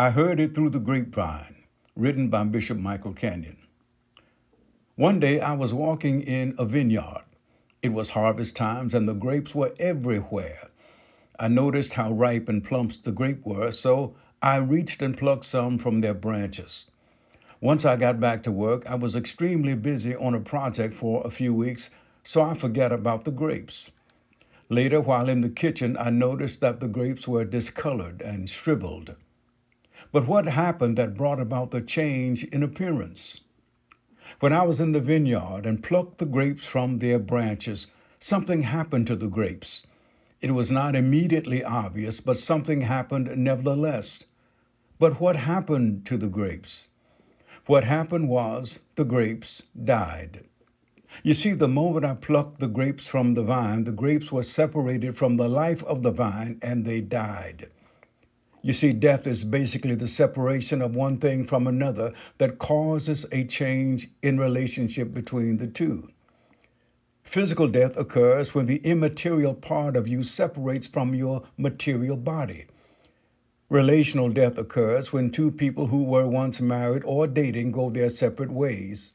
I heard it through the grapevine, written by Bishop Michael Canyon. One day I was walking in a vineyard. It was harvest times and the grapes were everywhere. I noticed how ripe and plump the grapes were, so I reached and plucked some from their branches. Once I got back to work, I was extremely busy on a project for a few weeks, so I forgot about the grapes. Later, while in the kitchen, I noticed that the grapes were discolored and shriveled. But what happened that brought about the change in appearance? When I was in the vineyard and plucked the grapes from their branches, something happened to the grapes. It was not immediately obvious, but something happened nevertheless. But what happened to the grapes? What happened was the grapes died. You see, the moment I plucked the grapes from the vine, the grapes were separated from the life of the vine and they died. You see, death is basically the separation of one thing from another that causes a change in relationship between the two. Physical death occurs when the immaterial part of you separates from your material body. Relational death occurs when two people who were once married or dating go their separate ways.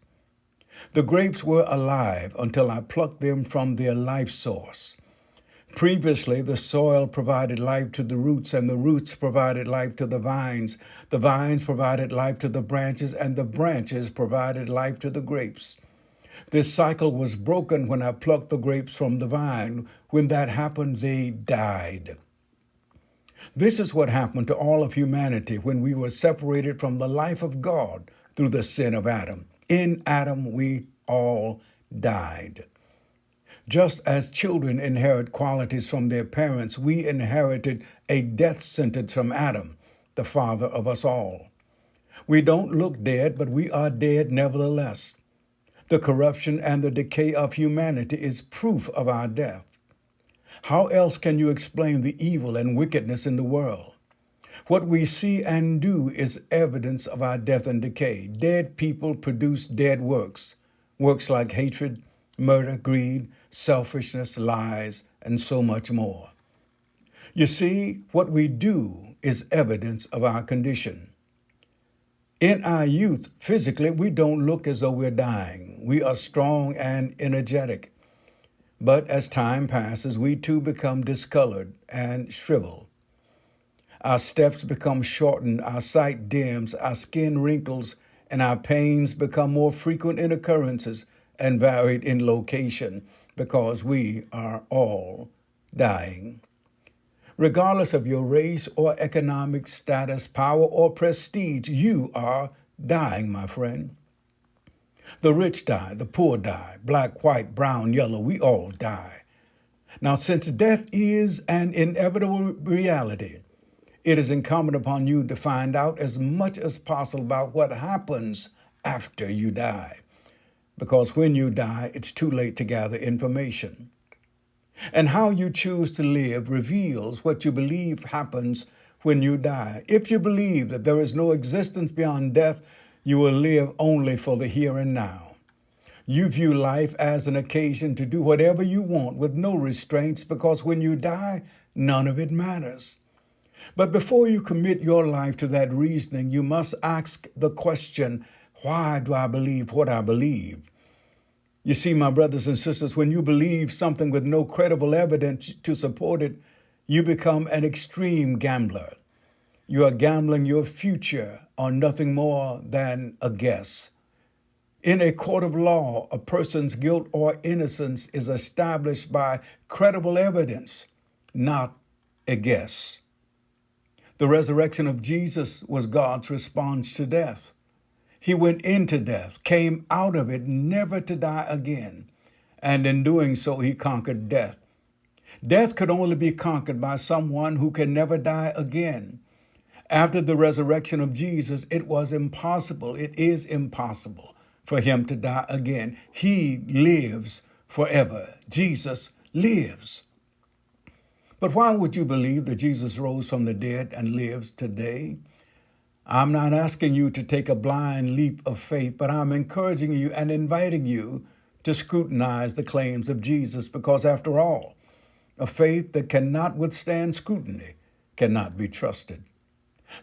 The grapes were alive until I plucked them from their life source. Previously, the soil provided life to the roots, and the roots provided life to the vines. The vines provided life to the branches, and the branches provided life to the grapes. This cycle was broken when I plucked the grapes from the vine. When that happened, they died. This is what happened to all of humanity when we were separated from the life of God through the sin of Adam. In Adam, we all died. Just as children inherit qualities from their parents, we inherited a death sentence from Adam, the father of us all. We don't look dead, but we are dead nevertheless. The corruption and the decay of humanity is proof of our death. How else can you explain the evil and wickedness in the world? What we see and do is evidence of our death and decay. Dead people produce dead works, works like hatred, murder, greed, selfishness, lies, and so much more. You see, what we do is evidence of our condition. In our youth, physically, we don't look as though we're dying. We are strong and energetic. But as time passes, we too become discolored and shrivel. Our steps become shortened, our sight dims, our skin wrinkles, and our pains become more frequent in occurrences and varied in location because we are all dying. Regardless of your race or economic status, power or prestige, you are dying, my friend. The rich die, the poor die, black, white, brown, yellow, we all die. Now, since death is an inevitable reality, it is incumbent upon you to find out as much as possible about what happens after you die. Because when you die, it's too late to gather information. And how you choose to live reveals what you believe happens when you die. If you believe that there is no existence beyond death, you will live only for the here and now. You view life as an occasion to do whatever you want with no restraints because when you die, none of it matters. But before you commit your life to that reasoning, you must ask the question, why do I believe what I believe? You see, my brothers and sisters, when you believe something with no credible evidence to support it, you become an extreme gambler. You are gambling your future on nothing more than a guess. In a court of law, a person's guilt or innocence is established by credible evidence, not a guess. The resurrection of Jesus was God's response to death. He went into death, came out of it, never to die again. And in doing so, he conquered death. Death could only be conquered by someone who can never die again. After the resurrection of Jesus, it was impossible, it is impossible for him to die again. He lives forever. Jesus lives. But why would you believe that Jesus rose from the dead and lives today? I'm not asking you to take a blind leap of faith, but I'm encouraging you and inviting you to scrutinize the claims of Jesus because, after all, a faith that cannot withstand scrutiny cannot be trusted.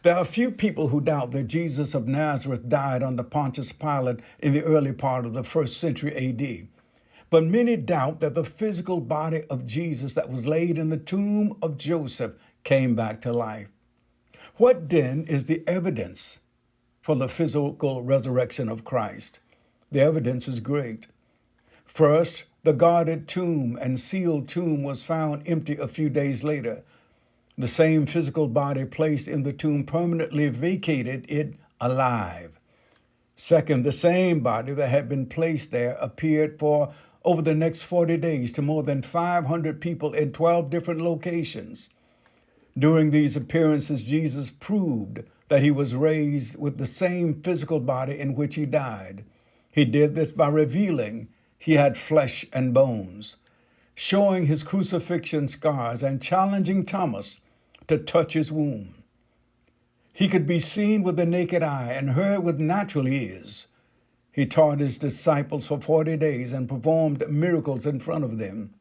There are few people who doubt that Jesus of Nazareth died under Pontius Pilate in the early part of the first century AD. But many doubt that the physical body of Jesus that was laid in the tomb of Joseph came back to life. What then is the evidence for the physical resurrection of Christ? The evidence is great. First, the guarded tomb and sealed tomb was found empty a few days later. The same physical body placed in the tomb permanently vacated it alive. Second, the same body that had been placed there appeared for over the next 40 days to more than 500 people in 12 different locations. During these appearances, Jesus proved that he was raised with the same physical body in which he died. He did this by revealing he had flesh and bones, showing his crucifixion scars and challenging Thomas to touch his wound. He could be seen with the naked eye and heard with natural ears. He taught his disciples for 40 days and performed miracles in front of them.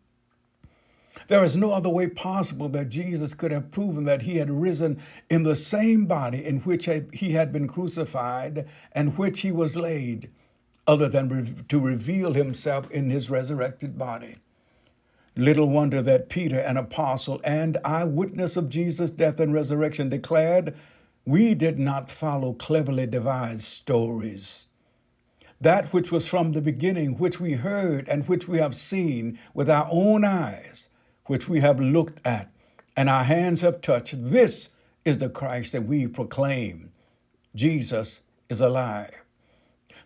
There is no other way possible that Jesus could have proven that he had risen in the same body in which he had been crucified and which he was laid, other than to reveal himself in his resurrected body. Little wonder that Peter, an apostle and eyewitness of Jesus' death and resurrection, declared, "We did not follow cleverly devised stories. That which was from the beginning, which we heard and which we have seen with our own eyes, which we have looked at and our hands have touched, this is the Christ that we proclaim. Jesus is alive."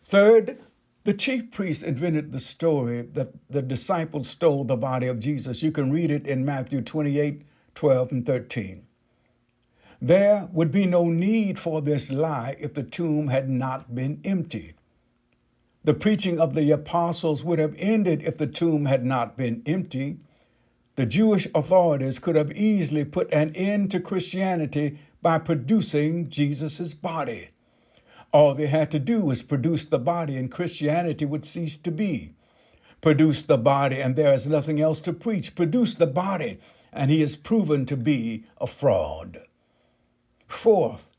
Third, the chief priests invented the story that the disciples stole the body of Jesus. You can read it in Matthew 28, 12 and 13. There would be no need for this lie if the tomb had not been empty. The preaching of the apostles would have ended if the tomb had not been empty. The Jewish authorities could have easily put an end to Christianity by producing Jesus' body. All they had to do was produce the body and Christianity would cease to be. Produce the body and there is nothing else to preach. Produce the body and he is proven to be a fraud. Fourth,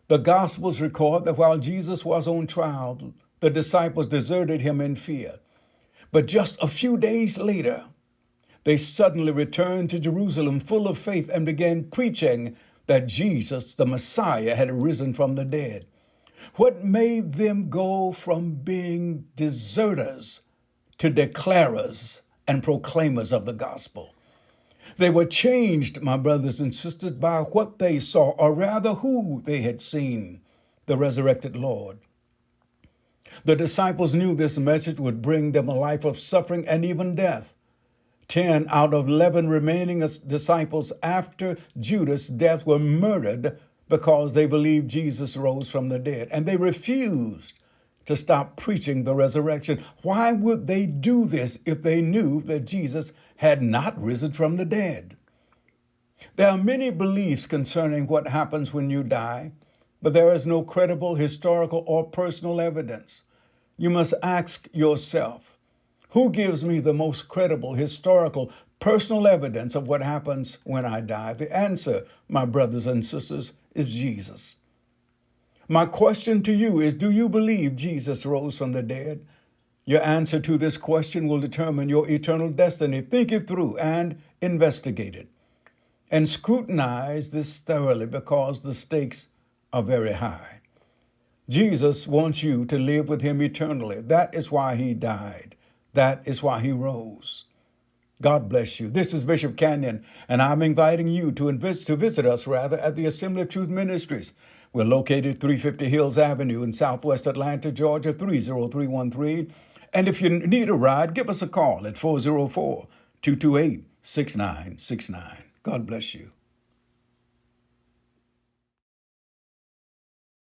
the Gospels record that while Jesus was on trial, the disciples deserted him in fear. But just a few days later, they suddenly returned to Jerusalem full of faith and began preaching that Jesus, the Messiah, had risen from the dead. What made them go from being deserters to declarers and proclaimers of the gospel? They were changed, my brothers and sisters, by what they saw, or rather who they had seen, the resurrected Lord. The disciples knew this message would bring them a life of suffering and even death. 10 out of 11 remaining disciples after Judas' death were murdered because they believed Jesus rose from the dead, and they refused to stop preaching the resurrection. Why would they do this if they knew that Jesus had not risen from the dead? There are many beliefs concerning what happens when you die, but there is no credible historical or personal evidence. You must ask yourself, who gives me the most credible historical personal evidence of what happens when I die? The answer, my brothers and sisters, is Jesus. My question to you is, do you believe Jesus rose from the dead? Your answer to this question will determine your eternal destiny. Think it through and investigate it. And scrutinize this thoroughly because the stakes are very high. Jesus wants you to live with him eternally. That is why he died. That is why he rose. God bless you. This is Bishop Canyon, and I'm inviting you to visit us at the Assembly of Truth Ministries. We're located 350 Hills Avenue in Southwest Atlanta, Georgia, 30313. And if you need a ride, give us a call at 404-228-6969. God bless you.